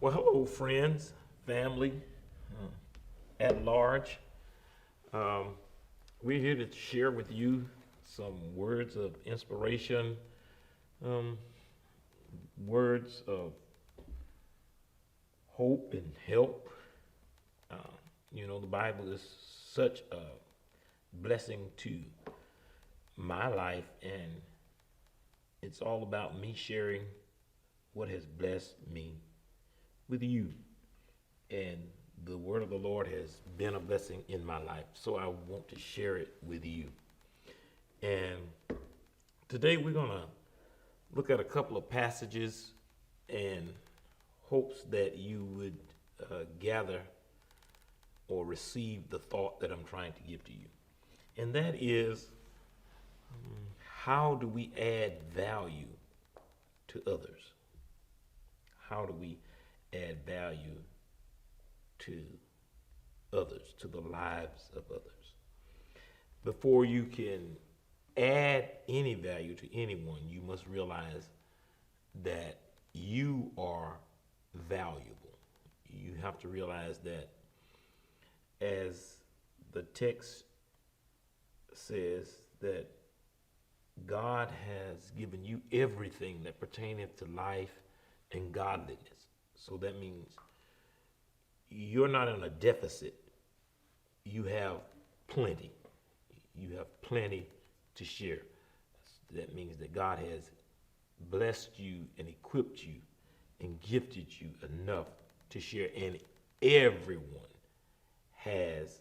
Well, hello, friends, family, uh, at large. Um, we're here to share with you some words of inspiration, um, words of hope and help. Uh, the Bible is such a blessing to my life, and it's all about me sharing what has blessed me with you. And the word of the Lord has been a blessing in my life. So I want to share it with you. And today we're going to look at a couple of passages and hopes that you would gather or receive the thought that I'm trying to give to you. And that is, how do we add value to others? How do we add value to others, to the lives of others? Before you can add any value to anyone, you must realize that you are valuable. You have to realize that, as the text says, that God has given you everything that pertaineth to life and godliness. So that means you're not in a deficit. You have plenty. You have plenty to share. That means that God has blessed you and equipped you and gifted you enough to share, and everyone has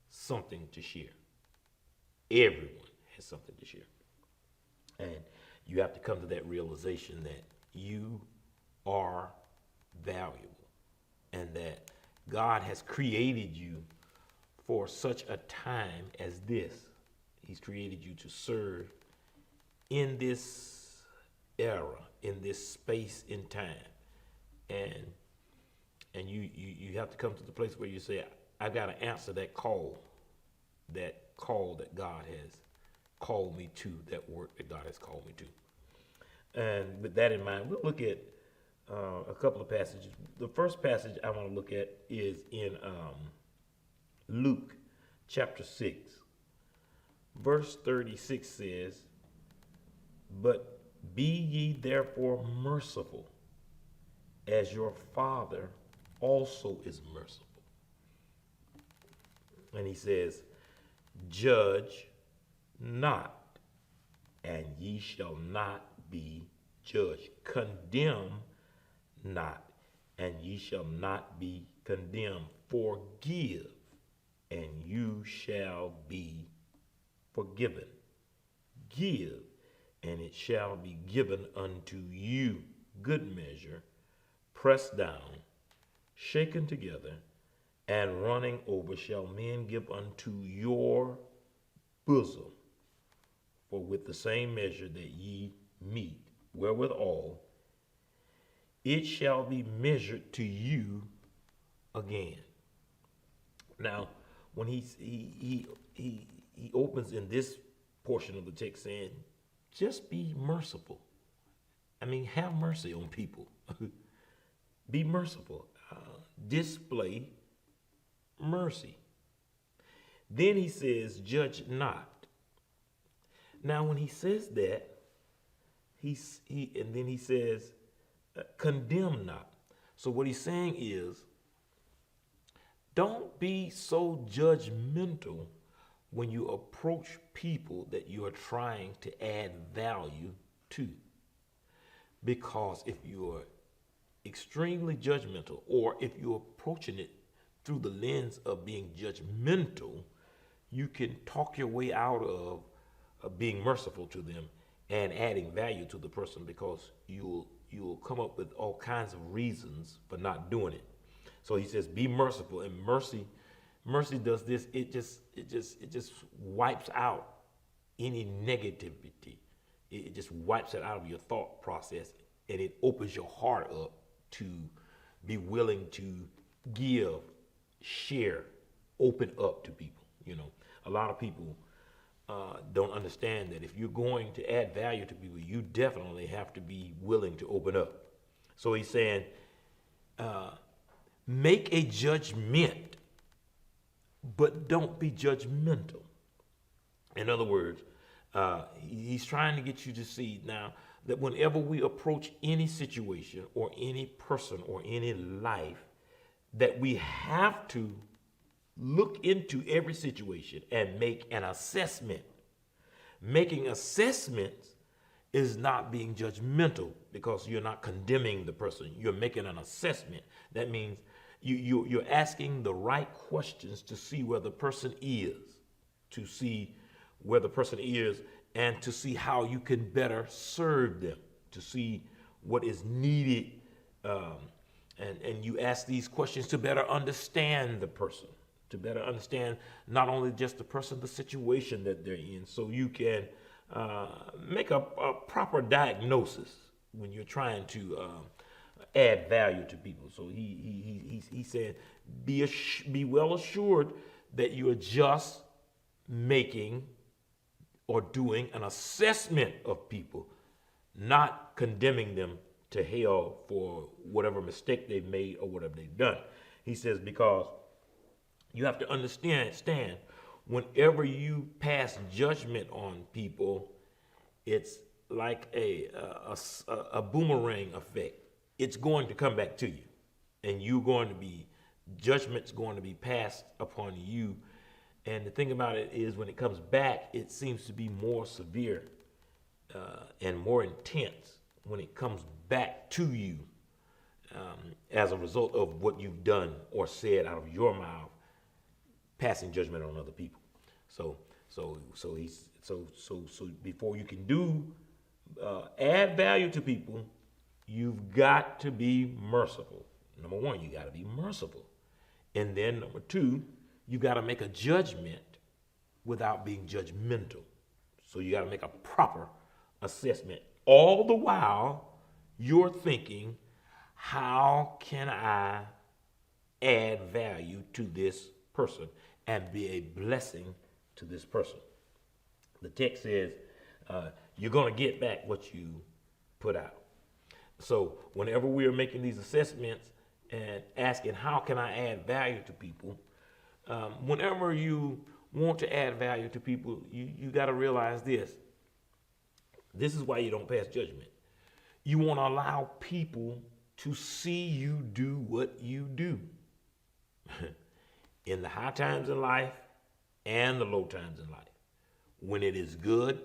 something to share. Everyone has something to share. And you have to come to that realization that you are valuable and that God has created you for such a time as this. He's created you to serve in this era, in this space in time. And you have to come to the place where you say, I've got to answer that call that God has called me to, that work that God has called me to. And with that in mind, we'll look at a couple of passages. The first passage I want to look at is in Luke chapter 6. Verse 36 says, "But be ye therefore merciful, as your Father also is merciful." And he says, "Judge not, and ye shall not be judged. Condemn not, and ye shall not be condemned. Forgive, and you shall be forgiven. Give, and it shall be given unto you. Good measure, pressed down, shaken together, and running over shall men give unto your bosom. For with the same measure that ye meet wherewithal, it shall be measured to you again." Now, when he opens in this portion of the text saying, just be merciful. I mean, have mercy on people. Be merciful. Display mercy. Then he says, judge not. Now, when he says that, and then he says, condemn not. So what he's saying is, don't be so judgmental when you approach people that you are trying to add value to. Because if you are extremely judgmental, or if you're approaching it through the lens of being judgmental, you can talk your way out of being merciful to them and adding value to the person, because you'll come up with all kinds of reasons for not doing it. So he says, be merciful. And mercy does this. It just wipes out any negativity. It just wipes it out of your thought process, and it opens your heart up to be willing to give, share, open up to people. A lot of people don't understand that if you're going to add value to people, you definitely have to be willing to open up. So he's saying, Make a judgment, but don't be judgmental. In other words, he's trying to get you to see now that whenever we approach any situation or any person or any life, that we have to look into every situation and make an assessment. Making assessments is not being judgmental because you're not condemning the person. You're making an assessment. That means you're asking the right questions to see where the person is, to see where the person is, and to see how you can better serve them, to see what is needed. And you ask these questions to better understand the person, to better understand not only just the person, the situation that they're in, so you can make a proper diagnosis when you're trying to add value to people. So he said, be well assured that you are just making or doing an assessment of people, not condemning them to hell for whatever mistake they've made or whatever they've done. He says, because you have to understand, whenever you pass judgment on people, it's like a boomerang effect. It's going to come back to you, and judgment's going to be passed upon you. And the thing about it is, when it comes back, it seems to be more severe and more intense when it comes back to you as a result of what you've done or said out of your mouth, passing judgment on other people. So before you can add value to people, you've got to be merciful. Number one, you got to be merciful, and then number two, you got to make a judgment without being judgmental. So you got to make a proper assessment. All the while, you're thinking, how can I add value to this person and be a blessing to this person? The text says, you're going to get back what you put out. So whenever we are making these assessments and asking, how can I add value to people? Whenever you want to add value to people, you got to realize this. This is why you don't pass judgment. You want to allow people to see you do what you do in the high times in life and the low times in life, when it is good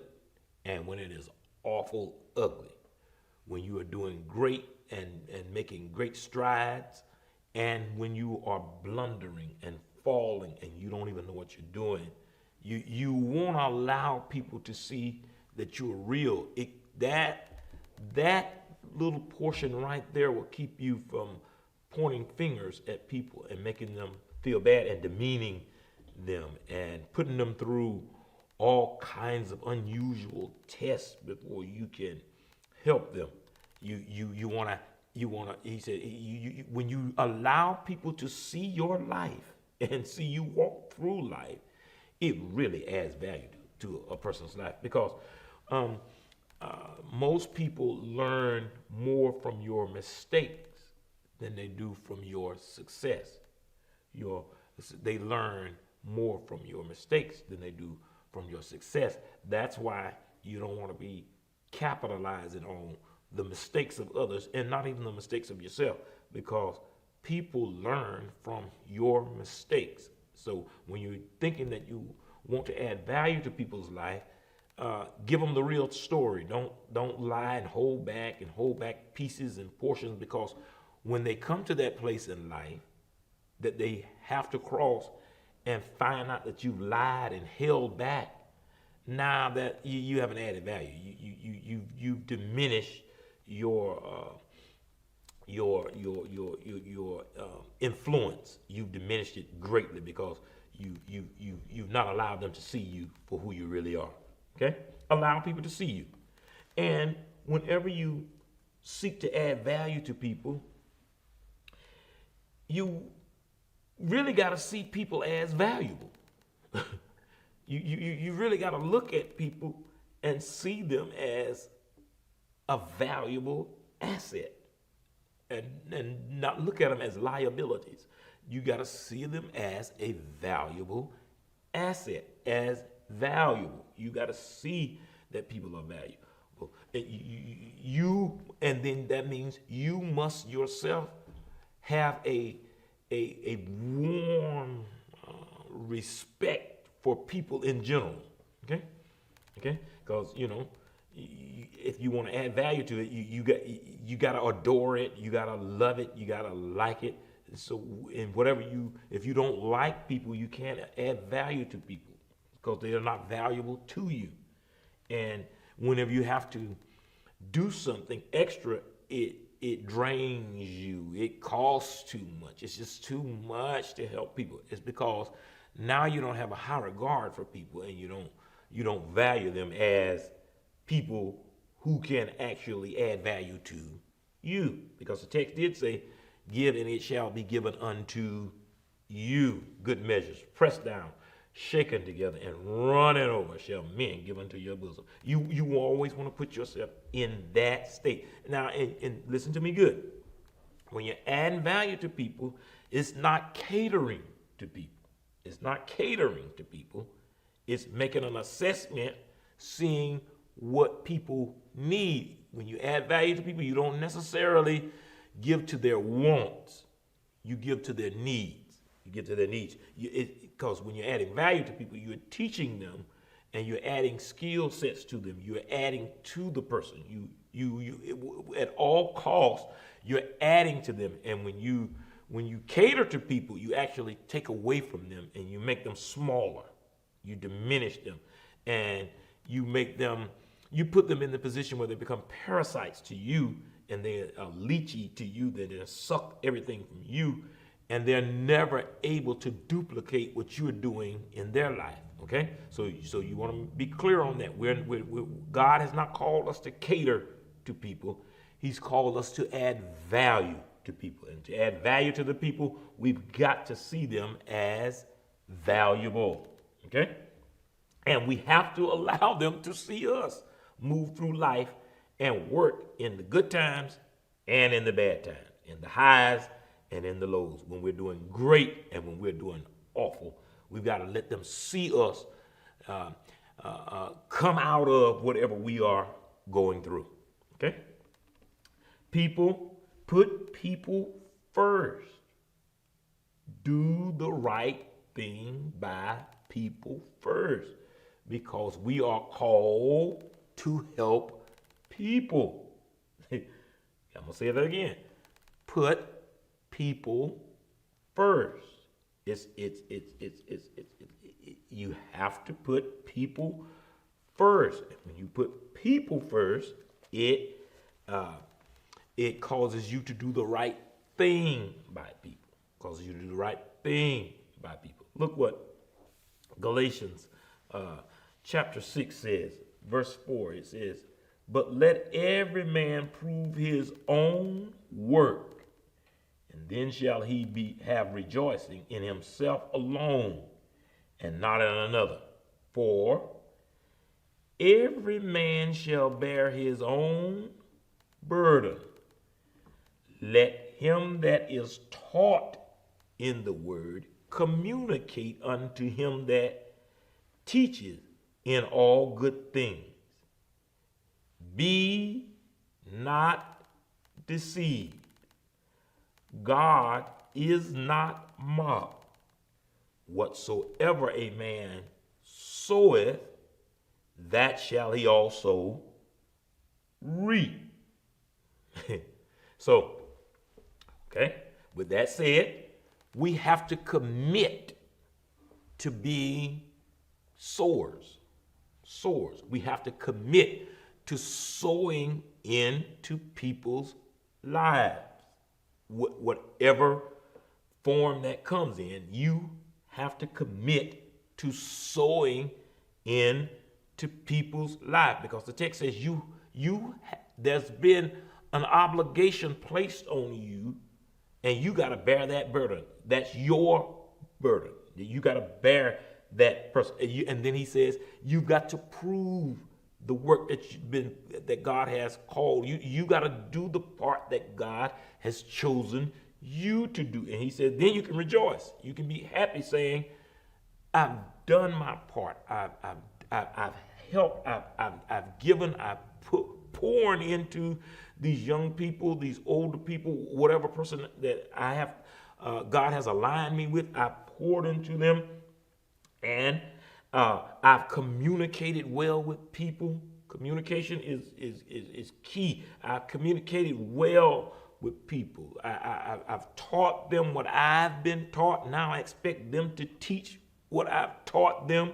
and when it is awful ugly, when you are doing great and making great strides, and when you are blundering and falling and you don't even know what you're doing. You won't allow people to see that you're real. That little portion right there will keep you from pointing fingers at people and making them feel bad and demeaning them and putting them through all kinds of unusual tests before you can help them. You wanna. He said, when you allow people to see your life and see you walk through life, it really adds value to a person's life, because most people learn more from your mistakes than they do from your success. They learn more from your mistakes than they do from your success. That's why you don't want to be capitalizing on the mistakes of others and not even the mistakes of yourself, because people learn from your mistakes. So when you're thinking that you want to add value to people's life, give them the real story. Don't lie and hold back pieces and portions, because when they come to that place in life that they have to cross and find out that you've lied and held back, now that you haven't added value, you've diminished your influence. You've diminished it greatly because you've not allowed them to see you for who you really are. Okay? Allow people to see you. And whenever you seek to add value to people, you really got to see people as valuable. You really got to look at people and see them as a valuable asset. and not look at them as liabilities. You got to see them as a valuable asset, as valuable. You got to see that people are valuable. And then that means you must yourself have a warm respect for people in general. Okay, because if you want to add value to it, you got to adore it, you got to love it, you got to like it. So if you don't like people, you can't add value to people because they are not valuable to you. And whenever you have to do something extra, it drains you. It costs too much. It's just too much to help people. It's because now you don't have a high regard for people, and you don't value them as people who can actually add value to you. Because the text did say, give and it shall be given unto you. Good measures, pressed down, shaken together, and running over shall men give unto your bosom. You always want to put yourself in that state. Now, and listen to me good. When you're adding value to people, it's not catering to people. It's not catering to people. It's making an assessment, seeing what people need. When you add value to people, you don't necessarily give to their wants. You give to their needs. You give to their needs. Because when you're adding value to people, you're teaching them, and you're adding skill sets to them. You're adding to the person. You at all costs, you're adding to them. And when you cater to people, you actually take away from them, and you make them smaller. You diminish them, and you put them in the position where they become parasites to you, and they are leechy to you. They suck everything from you, and they're never able to duplicate what you're doing in their life. Okay, so you want to be clear on that. God has not called us to cater to people. He's called us to add value to people, and to add value to the people, we've got to see them as valuable. Okay, and we have to allow them to see us move through life and work in the good times and in the bad times, in the highs and in the lows. When we're doing great and when we're doing awful, we've got to let them see us come out of whatever we are going through. Okay? Put people first. Do the right thing by people first, because we are called to help people. I'm gonna say that again. Put people first. You have to put people first. When you put people first, it causes you to do the right thing by people. Causes you to do the right thing by people. Look what Galatians chapter 6 says, verse 4. It says, but let every man prove his own work, and then shall he have rejoicing in himself alone, and not in another. For every man shall bear his own burden. Let him that is taught in the word communicate unto him that teacheth in all good things. Be not deceived. God is not mocked. Whatsoever a man soweth, that shall he also reap. So, okay, with that said, we have to commit to being sowers. We have to commit to sowing into people's lives. Whatever form that comes in, you have to commit to sowing into people's lives, because the text says there's been an obligation placed on you, and you got to bear that burden. That's your burden. You got to bear that person. And then he says you've got to prove the work that God has called you. You got to do the part that God has chosen you to do. And he said, then you can rejoice. You can be happy saying, I've done my part. I've helped. I've given. I've poured into these young people, these older people, whatever person that I have, God has aligned me with. I poured into them, and I've communicated well with people. Communication is key. I've communicated well with people. I've taught them what I've been taught. Now I expect them to teach what I've taught them.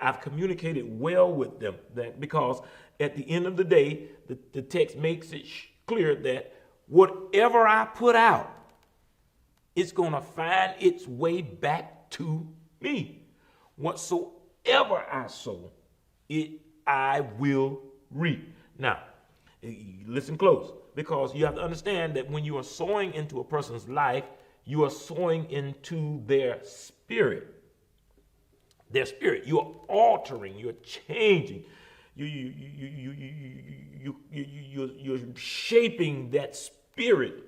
I've communicated well with them, that because at the end of the day, the text makes it clear that whatever I put out, it's going to find its way back to me. Whatsoever I sow, it I will reap. Now, listen close, because you have to understand that when you are sowing into a person's life, you are sowing into their spirit. Their spirit. You're altering. You're changing. You're shaping that spirit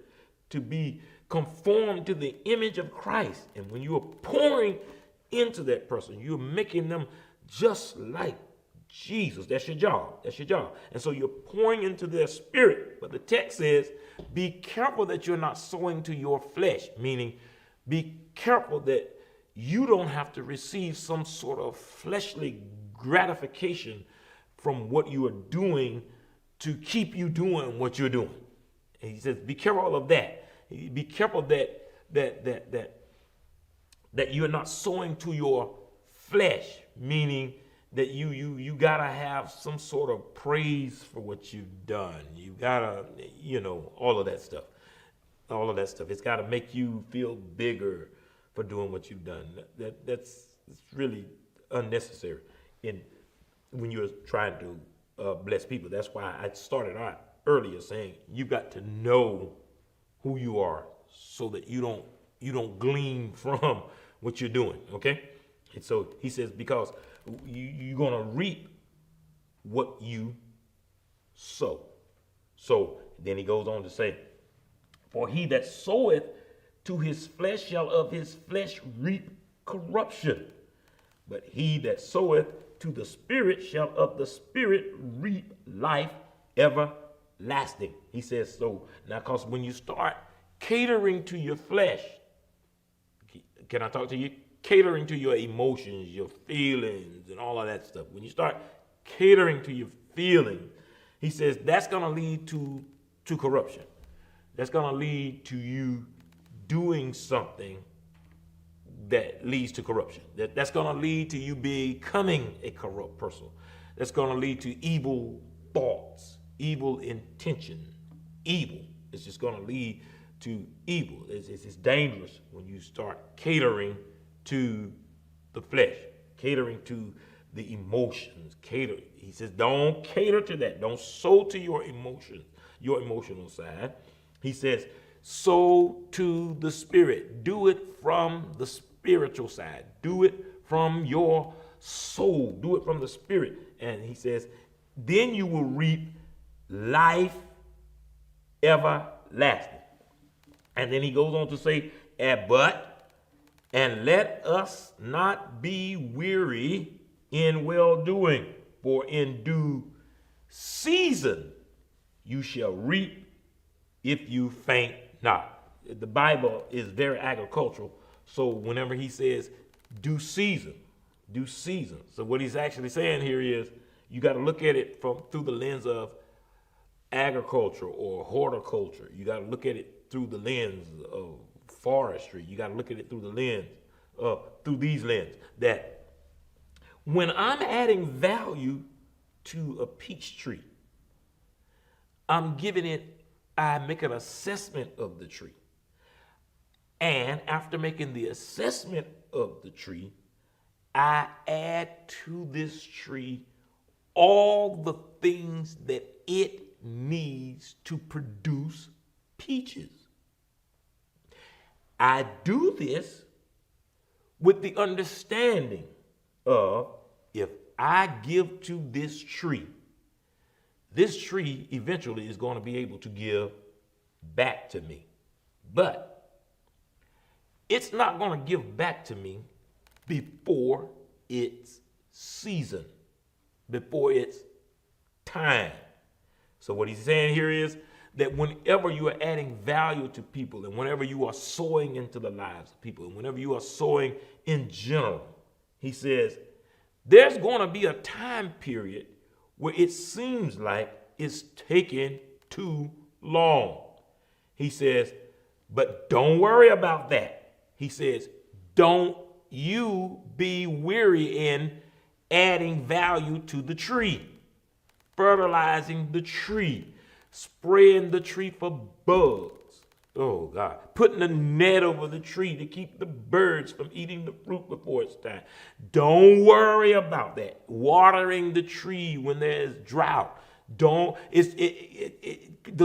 to be conformed to the image of Christ. And when you are pouring into that person, you're making them just like Jesus. That's your job. That's your job. And so you're pouring into their spirit. But the text says, be careful that you're not sowing to your flesh, meaning be careful that you don't have to receive some sort of fleshly gratification from what you are doing to keep you doing what you're doing. And he says, be careful of that. Be careful that you're not sowing to your flesh, meaning that you gotta have some sort of praise for what you've done. You gotta, all of that stuff. All of that stuff. It's gotta make you feel bigger for doing what you've done. That's really unnecessary when you're trying to bless people. That's why I started out earlier saying you've got to know who you are so that you don't glean from what you're doing. Okay, and so he says because you're gonna reap what you sow. So then he goes on to say, for he that soweth to his flesh shall of his flesh reap corruption, but he that soweth to the Spirit shall of the Spirit reap life everlasting. He says so. Now, because when you start catering to your flesh, can I talk to you? Catering to your emotions, your feelings, and all of that stuff. When you start catering to your feelings, he says that's going to lead to corruption. That's going to lead to you doing something that leads to corruption. That's going to lead to you becoming a corrupt person. That's going to lead to evil thoughts, evil intention, evil. It's just going to lead to evil. It's dangerous when you start catering to the flesh, catering to the emotions. He says, don't cater to that. Don't sow to your emotions, your emotional side. He says, sow to the Spirit. Do it from the spiritual side. Do it from your soul. Do it from the Spirit. And he says, then you will reap life everlasting. And then he goes on to say, and let us not be weary in well-doing, for in due season you shall reap if you faint not. The Bible is very agricultural, so whenever he says due season. So what he's actually saying here is you got to look at it through the lens of agriculture or horticulture. You got to look at it through the lens of forestry. You got to look at it through the lens, through these lenses, that when I'm adding value to a peach tree, I make an assessment of the tree. And after making the assessment of the tree, I add to this tree all the things that it needs to produce peaches. I do this with the understanding of if I give to this tree this tree eventually is going to be able to give back to me. But it's not going to give back to me before its season, before its time. So what he's saying here is that whenever you are adding value to people, and whenever you are sowing into the lives of people, and whenever you are sowing in general, he says there's going to be a time period where it seems like it's taking too long. He says, but don't worry about that. He says, don't you be weary in adding value to the tree, fertilizing the tree, spraying the tree for bugs. Oh God, putting a net over the tree to keep the birds from eating the fruit before it's time. Don't worry about that. Watering the tree when there's drought. The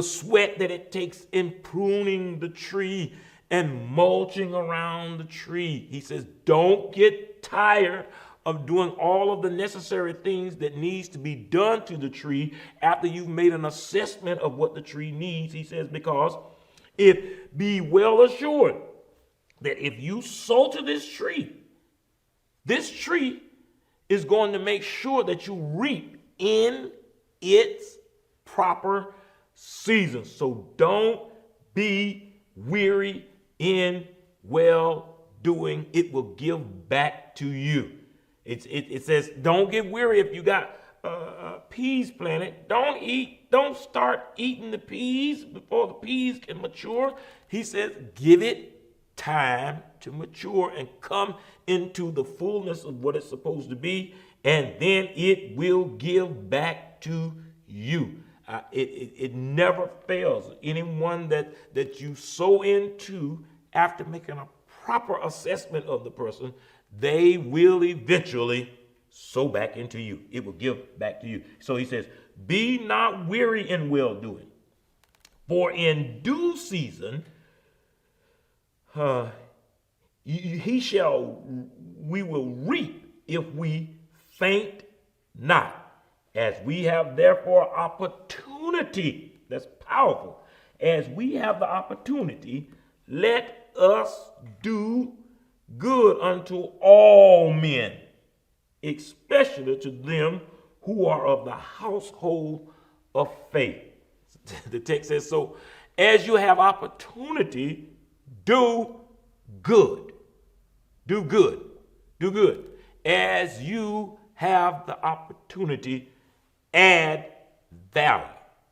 sweat that it takes in pruning the tree and mulching around the tree. He says, don't get tired of doing all of the necessary things that needs to be done to the tree after you've made an assessment of what the tree needs. He says, because be well assured that if you sow to this tree is going to make sure that you reap in its proper season. So don't be weary in well doing. It will give back to you. It says, don't get weary if you got peas planted. Don't start eating the peas before the peas can mature. He says, give it time to mature and come into the fullness of what it's supposed to be, and then it will give back to you. It never fails. Anyone that you sow into after making a proper assessment of the person, they will eventually sow back into you. It will give back to you. So he says, be not weary in well-doing, for in due season we will reap if we faint not. As we have therefore opportunity, that's powerful. As we have the opportunity, let us do good unto all men, especially to them who are of the household of faith. The text says, so as you have opportunity, do good. Do good. Do good. As you have the opportunity, add value.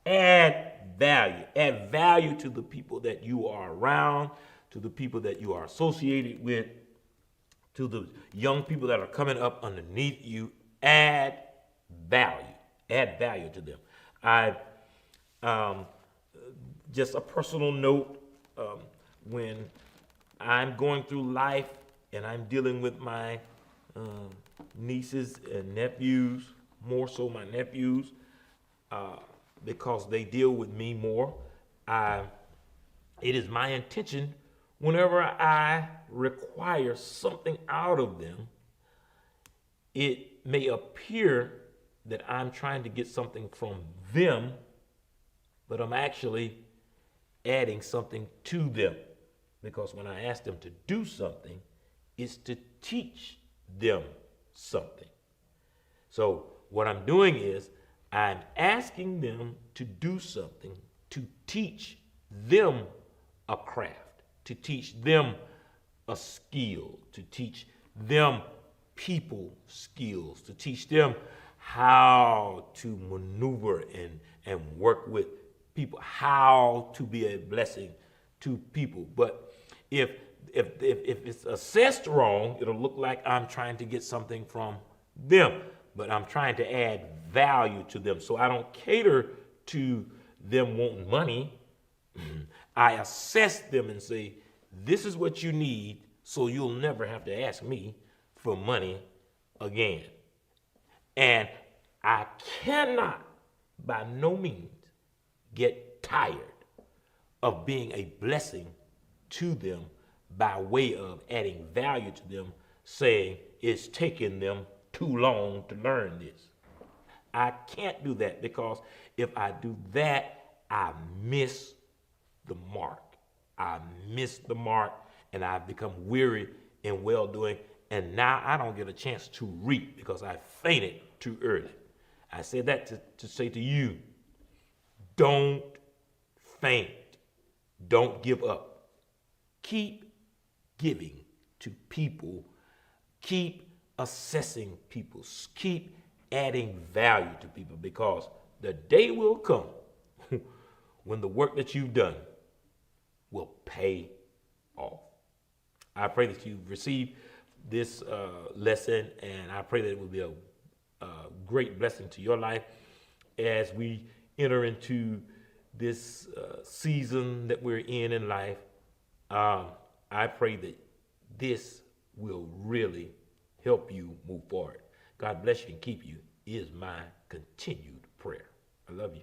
Add value. Add value to the people that you are around, to the people that you are associated with, to the young people that are coming up underneath you. Add value. Add value to them. Just a personal note, when I'm going through life and I'm dealing with my nieces and nephews, more so my nephews, because they deal with me more, it is my intention whenever I require something out of them, it may appear that I'm trying to get something from them, but I'm actually adding something to them. Because when I ask them to do something, it's to teach them something. So what I'm doing is I'm asking them to do something to teach them a craft, to teach them a skill, to teach them people skills, to teach them how to maneuver and work with people, how to be a blessing to people. But if it's assessed wrong, it'll look like I'm trying to get something from them, but I'm trying to add value to them. So I don't cater to them wanting money. I assess them and say, this is what you need, so you'll never have to ask me for money again. And I cannot by no means get tired of being a blessing to them by way of adding value to them, saying it's taking them too long to learn this. I can't do that, because If I do that, I miss the mark. I miss the mark, and I've become weary in well-doing, and now I don't get a chance to reap because I fainted too early. I said that to say to you, don't faint. Don't give up. Keep giving to people. Keep assessing people. Keep adding value to people, because the day will come when the work that you've done will pay off. I pray that you receive this lesson, and I pray that it will be a great blessing to your life as we enter into this season that we're in life. I pray that this will really help you move forward. God bless you and keep you is my continued prayer. I love you.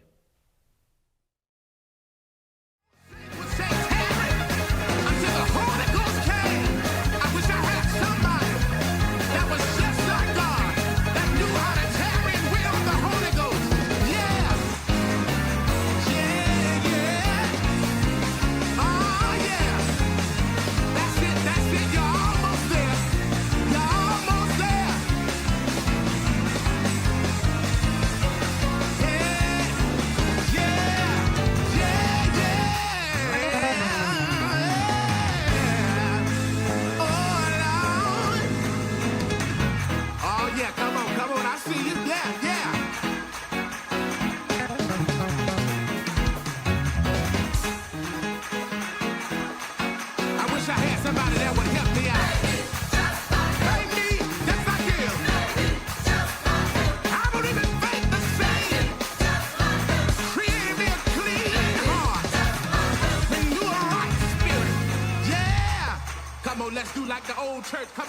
Somebody that would help me out. Baby, just like you. I don't even think the same. Created me a clean heart. Renew a right spirit. Yeah. Come on, let's do like the old church. Come on.